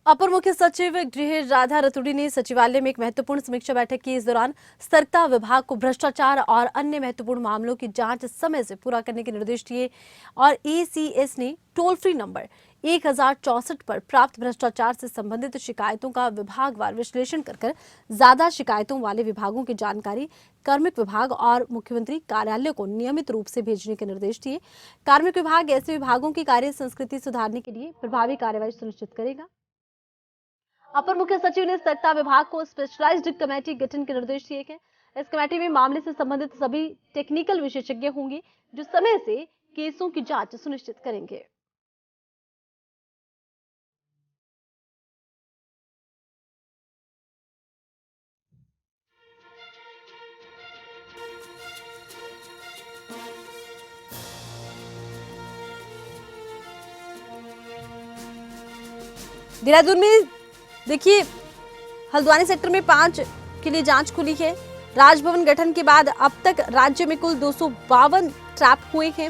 अपर मुख्य सचिव गृह राधा रतूड़ी ने सचिवालय में एक महत्वपूर्ण समीक्षा बैठक की। इस दौरान सतर्कता विभाग को भ्रष्टाचार और अन्य महत्वपूर्ण मामलों की जांच समय से पूरा करने के निर्देश दिए और एसीएस ने टोल फ्री नंबर 1064 पर प्राप्त भ्रष्टाचार से संबंधित शिकायतों का विभागवार विश्लेषण कर ज्यादा शिकायतों वाले विभागों की जानकारी कार्मिक विभाग और मुख्यमंत्री कार्यालय को नियमित रूप से भेजने के निर्देश दिए। कार्मिक विभाग ऐसे विभागों की कार्य संस्कृति सुधारने के लिए प्रभावी कार्यवाही सुनिश्चित करेगा। अपर मुख्य सचिव ने सतर्कता विभाग को स्पेशलाइज्ड कमेटी गठन के निर्देश दिए हैं। इस कमेटी में मामले से संबंधित सभी टेक्निकल विशेषज्ञ होंगे जो समय से केसों की जांच सुनिश्चित करेंगे। देहरादून में देखिए, हल्द्वानी सेक्टर में 5 के लिए जांच खुली है। राजभवन गठन के बाद अब तक राज्य में कुल 252 ट्रैप हुए हैं।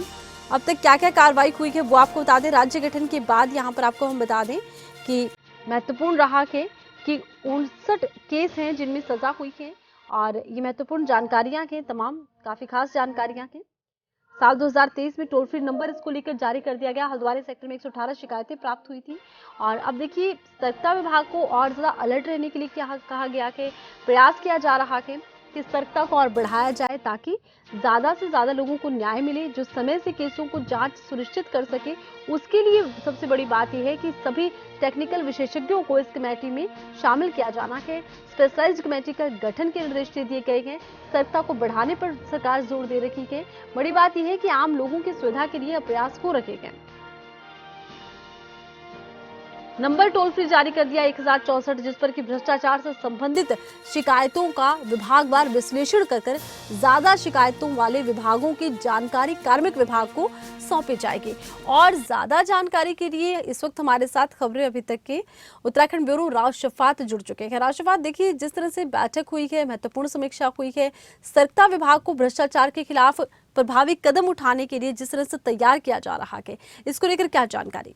अब तक क्या क्या कार्रवाई हुई है वो आपको बता दें। राज्य गठन के बाद यहां पर आपको हम बता दें कि महत्वपूर्ण रहा है कि 59 केस हैं जिनमें सजा हुई है और ये महत्वपूर्ण जानकारियां हैं, तमाम काफी खास जानकारियां हैं। साल 2023 में टोल फ्री नंबर इसको लेकर जारी कर दिया गया। हल्द्वानी सेक्टर में 118 शिकायतें प्राप्त हुई थी और अब देखिए सतर्कता विभाग को और ज्यादा अलर्ट रहने के लिए क्या कहा गया कि प्रयास किया जा रहा है कि सतर्कता को और बढ़ाया जाए ताकि ज्यादा से ज्यादा लोगों को न्याय मिले, जो समय से केसों को जांच सुनिश्चित कर सके। उसके लिए सबसे बड़ी बात यह है कि सभी टेक्निकल विशेषज्ञों को इस कमेटी में शामिल किया जाना है। स्पेशलाइज्ड कमेटी का गठन के निर्देश दिए गए हैं। सतर्कता को बढ़ाने पर सरकार जोर दे रही है। बड़ी बात यह है कि आम लोगों की सुविधा के लिए प्रयास हो रखे हैं। नंबर टोल फ्री जारी कर दिया 1064, जिस पर कि भ्रष्टाचार से संबंधित शिकायतों का विभागवार विश्लेषण कर ज्यादा शिकायतों वाले विभागों की जानकारी कार्मिक विभाग को सौंपी जाएगी। और ज्यादा जानकारी के लिए इस वक्त हमारे साथ खबरें अभी तक के उत्तराखंड ब्यूरो राव शफात जुड़ चुके हैं। राव शफात, देखिए जिस तरह से बैठक हुई है, महत्वपूर्ण समीक्षा हुई है, सतर्कता विभाग को भ्रष्टाचार के खिलाफ प्रभावी कदम उठाने के लिए जिस तरह से तैयार किया जा रहा है, इसको लेकर क्या जानकारी?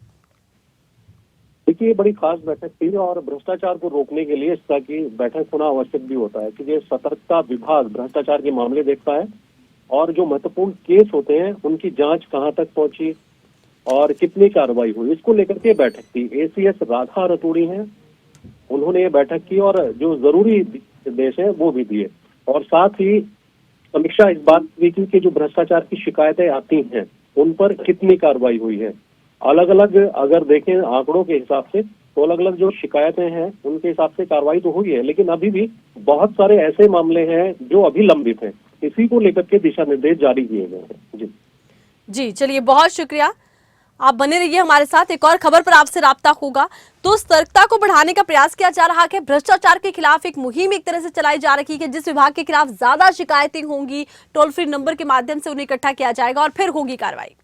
देखिए, ये बड़ी खास बैठक थी और भ्रष्टाचार को रोकने के लिए इस तरह की बैठक होना आवश्यक भी होता है कि ये सतर्कता विभाग भ्रष्टाचार के मामले देखता है और जो महत्वपूर्ण केस होते हैं उनकी जांच कहां तक पहुंची और कितनी कार्रवाई हुई, इसको लेकर के बैठक थी। एसीएस राधा रतूड़ी हैं, उन्होंने ये बैठक की और जो जरूरी निर्देश है वो भी दिए और साथ ही समीक्षा इस बात भी की कि जो भ्रष्टाचार की शिकायतें आती हैं उन पर कितनी कार्रवाई हुई है। अलग अलग अगर देखें आंकड़ों के हिसाब से तो अलग अलग जो शिकायतें हैं उनके हिसाब से कार्रवाई तो हुई है, लेकिन अभी भी बहुत सारे ऐसे मामले हैं जो अभी लंबित हैं। इसी को लेकर के दिशा निर्देश जारी किए गए हैं। जी चलिए, बहुत शुक्रिया, आप बने रहिए हमारे साथ। एक और खबर पर आपसे राब्ता होगा। तो सतर्कता को बढ़ाने का प्रयास किया जा रहा है। भ्रष्टाचार के खिलाफ एक मुहिम एक तरह से चलाई जा रही है। जिस विभाग के खिलाफ ज्यादा शिकायतें होंगी, टोल फ्री नंबर के माध्यम से उन्हें इकट्ठा किया जाएगा और फिर होगी कार्रवाई।